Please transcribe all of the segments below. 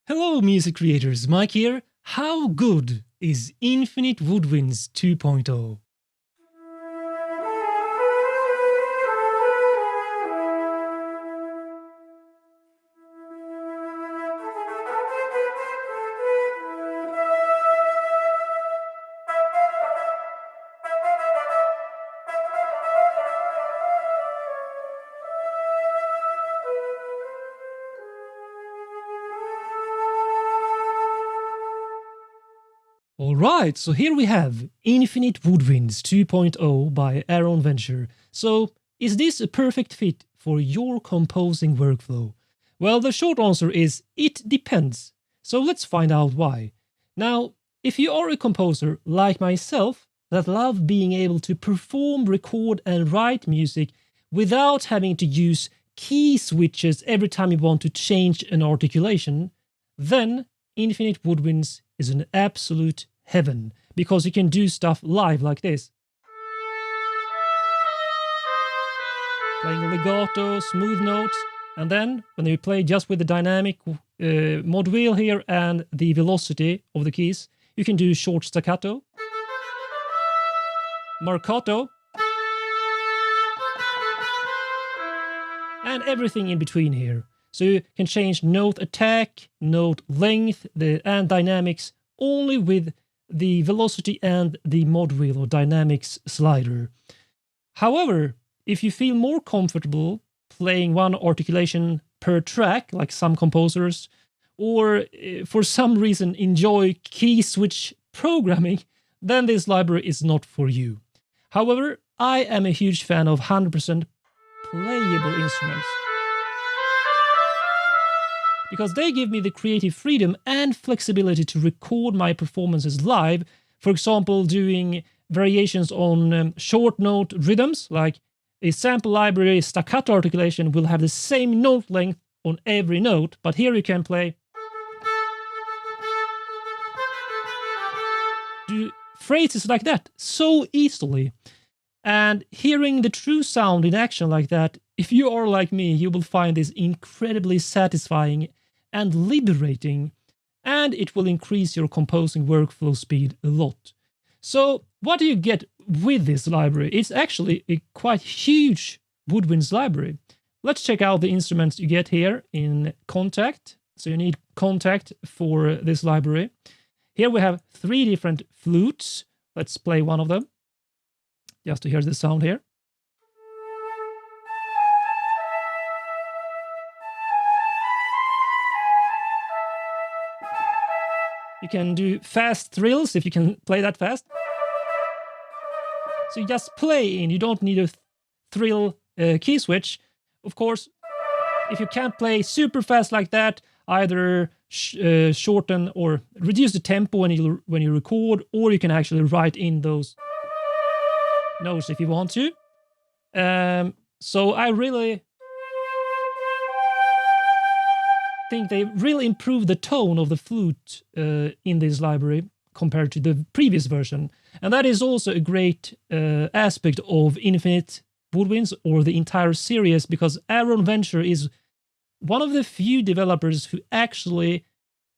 Hello music creators, Mike here. How good is Infinite Woodwinds 2.0? Alright, so here we have Infinite Woodwinds 2.0 by Aaron Venture. So, is this a perfect fit for your composing workflow? Well, the short answer is it depends. So let's find out why. Now, if you are a composer like myself that love being able to perform, record and write music without having to use key switches every time you want to change an articulation, then Infinite Woodwinds is an absolute heaven because you can do stuff live like this. Playing legato, smooth notes, and then when you play just with the dynamic mod wheel here and the velocity of the keys, you can do short staccato, marcato, and everything in between here. So you can change note attack, note length, and dynamics only with the velocity and the mod wheel or dynamics slider. However, if you feel more comfortable playing one articulation per track, like some composers, or for some reason enjoy key switch programming, then this library is not for you. However, I am a huge fan of 100% playable instruments, because they give me the creative freedom and flexibility to record my performances live. For example, doing variations on short note rhythms, like a sample library staccato articulation will have the same note length on every note, but here you can do phrases like that so easily. And hearing the true sound in action like that, if you are like me, you will find this incredibly satisfying and liberating, and it will increase your composing workflow speed a lot. So what do you get with this library? It's actually a quite huge Woodwinds library. Let's check out the instruments you get here in Contact. So you need Contact for this library. Here we have 3 different flutes. Let's play one of them, just to hear the sound here. You can do fast thrills if you can play that fast. So you just play in, you don't need a thrill key switch. Of course, if you can't play super fast like that, either shorten or reduce the tempo when you record, or you can actually write in those notes if you want to. So I really think they really improved the tone of the flute in this library compared to the previous version. And that is also a great aspect of Infinite Woodwinds or the entire series, because Aaron Venture is one of the few developers who actually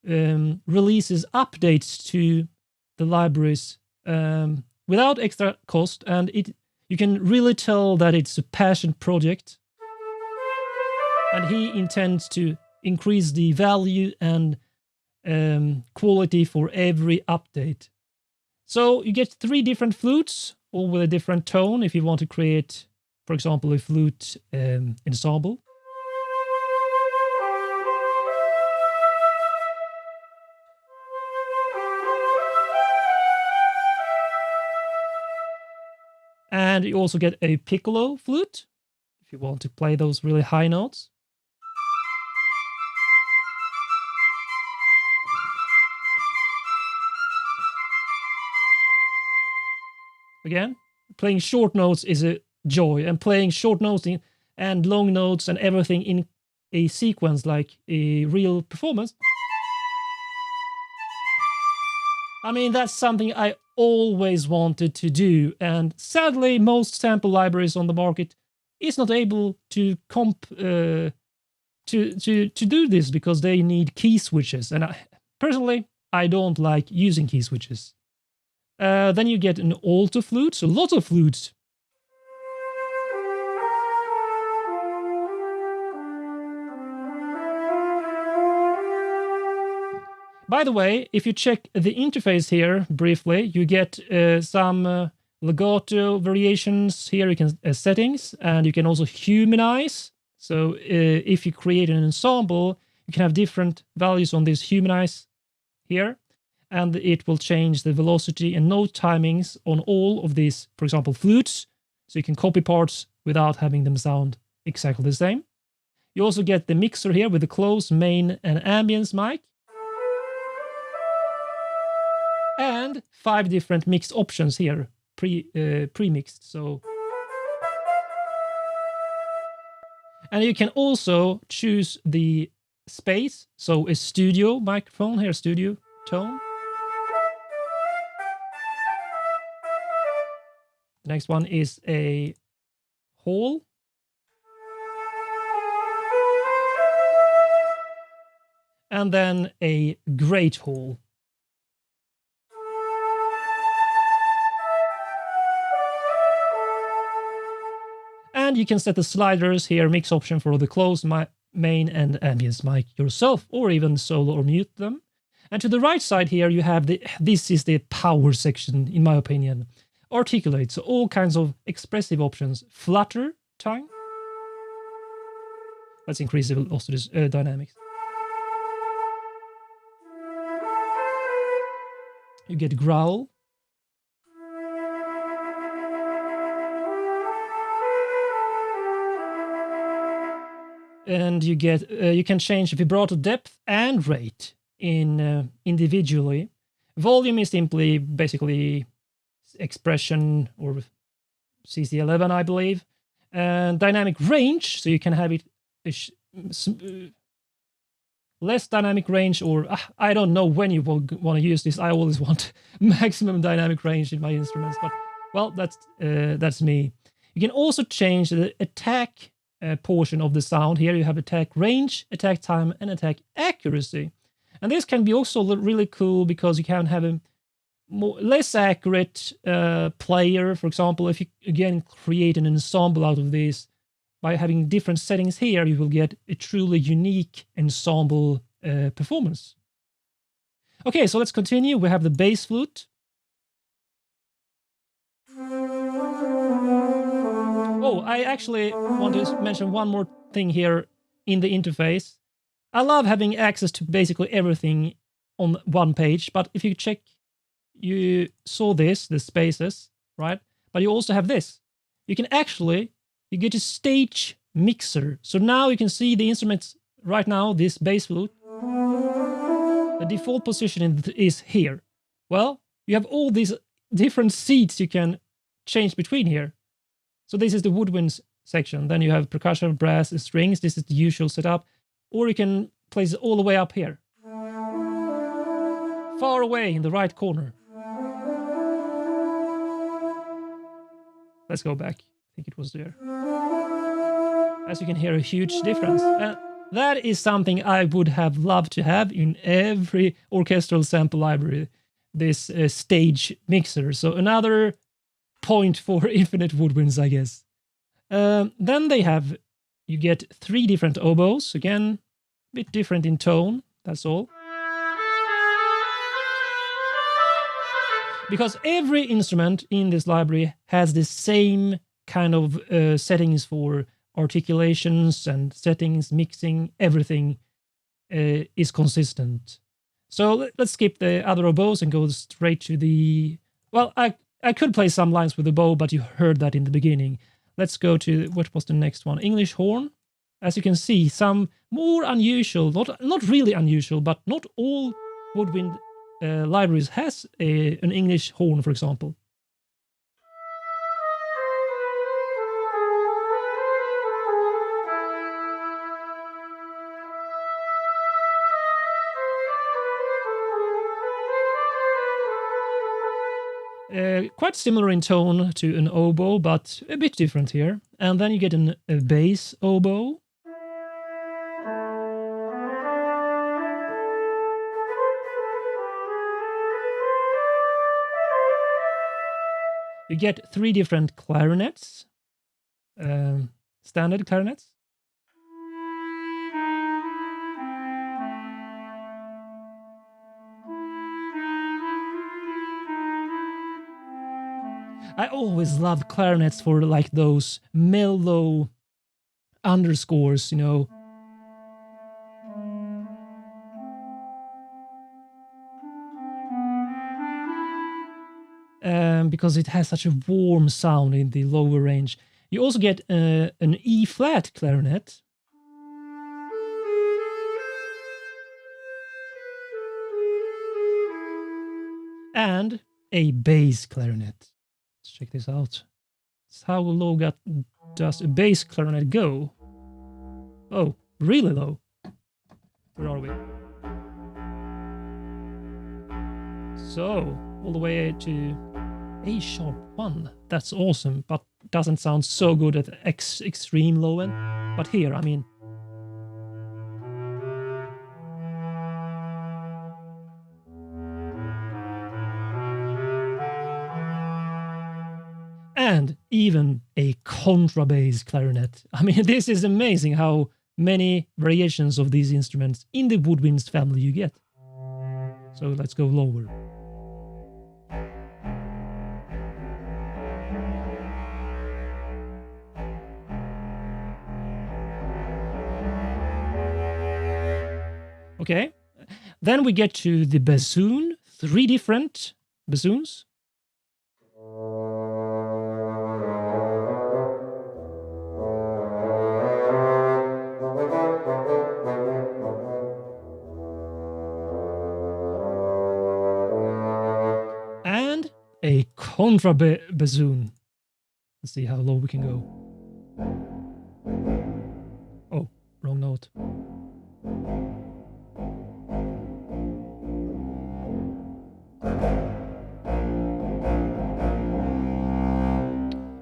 releases updates to the libraries without extra cost, and you can really tell that it's a passion project, and he intends to increase the value and quality for every update. So you get 3 different flutes, all with a different tone if you want to create, for example, a flute ensemble. And you also get a piccolo flute if you want to play those really high notes. Again, playing short notes is a joy, and playing short notes and long notes and everything in a sequence like a real performance, I mean, that's something I always wanted to do, and sadly most sample libraries on the market is not able to to do this because they need key switches, and personally I don't like using key switches. Then you get an alto flute, so lots of flutes. By the way, if you check the interface here briefly, you get some legato variations here. You can settings, and you can also humanize. So if you create an ensemble, you can have different values on this humanize here, and it will change the velocity and note timings on all of these, for example, flutes. So you can copy parts without having them sound exactly the same. You also get the mixer here with the close, main, and ambience mic. And 5 different mix options here, pre-mixed. So, and you can also choose the space. So a studio microphone here, studio tone. The next one is a hall. And then a great hall. And you can set the sliders here, mix option for the close, main, and ambience mic yourself, or even solo or mute them. And to the right side here, you have this is the power section, in my opinion. Articulate, so all kinds of expressive options. Flutter tongue. Let's increase the velocity dynamics. You get growl. And you get you can change vibrato depth and rate in individually. Volume is simply basically expression or CC11, I believe. And dynamic range, so you can have it less dynamic range, or I don't know when you will want to use this. I always want maximum dynamic range in my instruments, but well, that's me. You can also change the attack portion of the sound. Here you have attack range, attack time, and attack accuracy. And this can be also really cool because you can have a less accurate player. For example, if you again create an ensemble out of this, by having different settings here, you will get a truly unique ensemble performance. Okay, so let's continue. We have the bass flute. Oh, I actually want to mention one more thing here in the interface. I love having access to basically everything on one page, but if you check, you saw this, the spaces, right? But you also have this. You can actually, you get a stage mixer. So now you can see the instruments right now, this bass flute. The default position is here. Well, you have all these different seats you can change between here. So this is the Woodwinds section. Then you have percussion, brass, and strings. This is the usual setup. Or you can place it all the way up here. Far away in the right corner. Let's go back. I think it was there. As you can hear, a huge difference. That is something I would have loved to have in every orchestral sample library. This stage mixer. So another point for infinite woodwinds, I guess. Then they have, you get 3 different oboes. Again, a bit different in tone, that's all. Because every instrument in this library has the same kind of settings for articulations and settings, mixing, everything is consistent. So let's skip the other oboes and go straight to the... Well, I could play some lines with the bow, but you heard that in the beginning. Let's go to, what was the next one? English horn. As you can see, some more unusual, not really unusual, but not all woodwind libraries has an English horn, for example. Quite similar in tone to an oboe, but a bit different here. And then you get a bass oboe. You get 3 different clarinets, standard clarinets. I always loved clarinets for like those mellow underscores, you know. Because it has such a warm sound in the lower range. You also get an E-flat clarinet. And a bass clarinet. Let's check this out. How low does a bass clarinet go? Oh, really low. Where are we? So, all the way to A sharp 1. That's awesome, but doesn't sound so good at extreme low end. But here, I mean... And even a contrabass clarinet. I mean, this is amazing how many variations of these instruments in the Woodwinds family you get. So let's go lower. Okay, then we get to the bassoon, 3 different bassoons. And a contrabassoon. Let's see how low we can go. Oh, wrong note.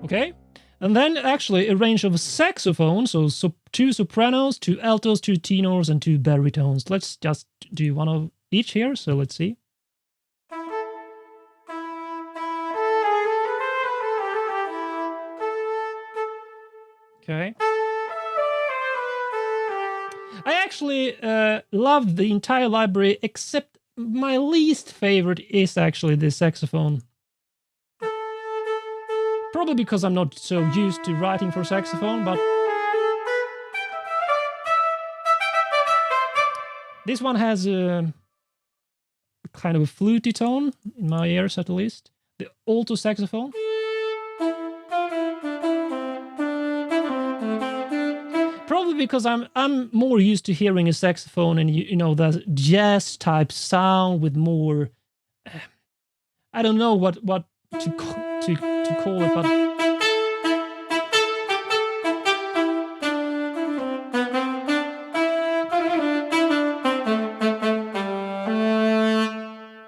Okay, and then actually a range of saxophones, so 2 sopranos, 2 altos, 2 tenors, and 2 baritones. Let's just do one of each here, so let's see. Okay. I actually loved the entire library, except my least favorite is actually the saxophone. Probably because I'm not so used to writing for saxophone, but this one has a kind of a flutey tone, in my ears at least. The alto saxophone. Probably because I'm more used to hearing a saxophone and you know the jazz type sound with more I don't know what to call it, but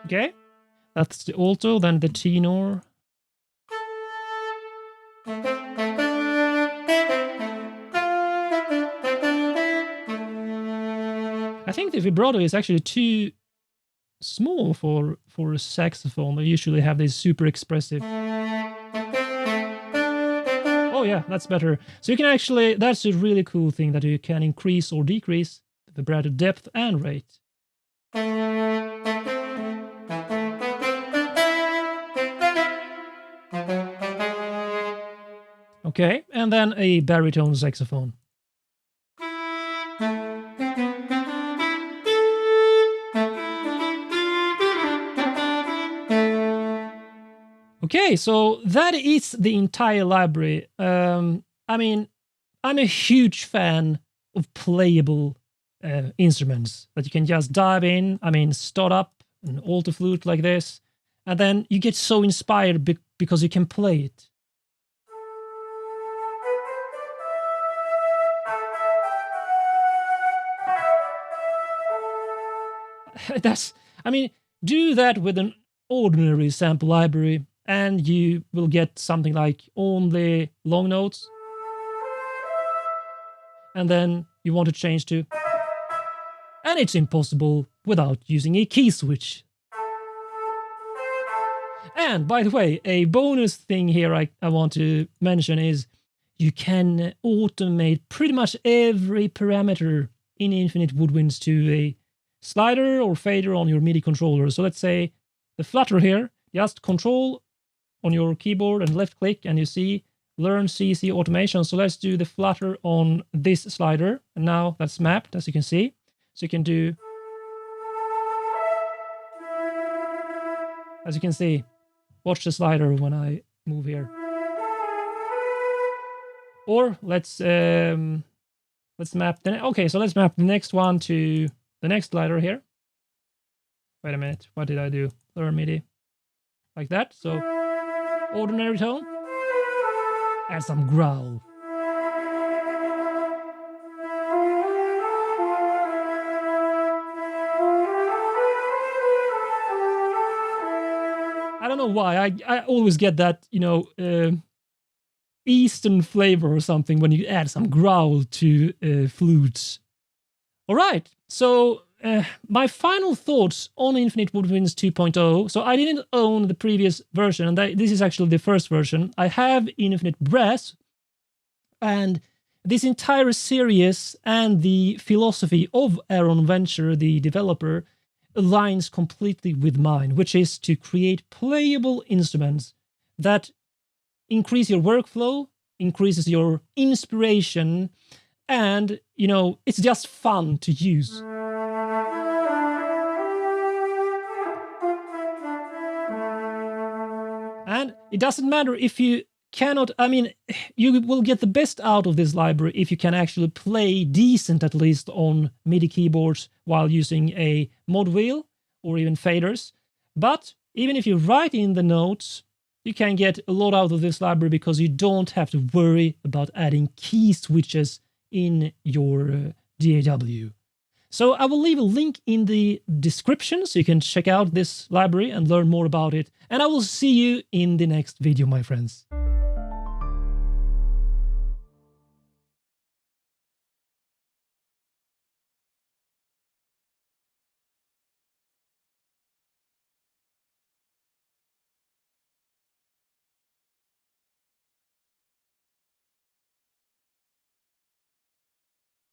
okay, that's the alto, then the tenor. I think the vibrato is actually too small for a saxophone. They usually have this super expressive. Oh yeah, that's better. So you can actually, that's a really cool thing that you can increase or decrease the vibrato depth and rate. Okay, and then a baritone saxophone. Okay, so that is the entire library. I mean, I'm a huge fan of playable instruments that you can just dive in. I mean, start up an alto flute like this, and then you get so inspired because you can play it. I mean, do that with an ordinary sample library and you will get something like only long notes. And then you want to change to... And it's impossible without using a key switch. And by the way, a bonus thing here I want to mention is you can automate pretty much every parameter in Infinite Woodwinds to a slider or fader on your MIDI controller. So let's say the flutter here, just control on your keyboard and left click and you see learn CC automation. So let's do the flutter on this slider. And now that's mapped, as you can see. So you can do, as you can see, watch the slider when I move here. Or let's map so let's map the next one to the next slider here. Wait a minute, what did I do? Learn MIDI. Like that. So ordinary tone. And some growl. I don't know why. I always get that, Eastern flavor or something when you add some growl to flutes. All right. So my final thoughts on Infinite Woodwinds 2.0. So I didn't own the previous version, and this is actually the first version. I have Infinite Brass, and this entire series and the philosophy of Aaron Venture, the developer, aligns completely with mine, which is to create playable instruments that increase your workflow, increases your inspiration, and, it's just fun to use. And it doesn't matter if you cannot, you will get the best out of this library if you can actually play decent, at least on MIDI keyboards while using a mod wheel or even faders. But even if you write in the notes, you can get a lot out of this library because you don't have to worry about adding key switches in your DAW. So I will leave a link in the description so you can check out this library and learn more about it. And I will see you in the next video, my friends.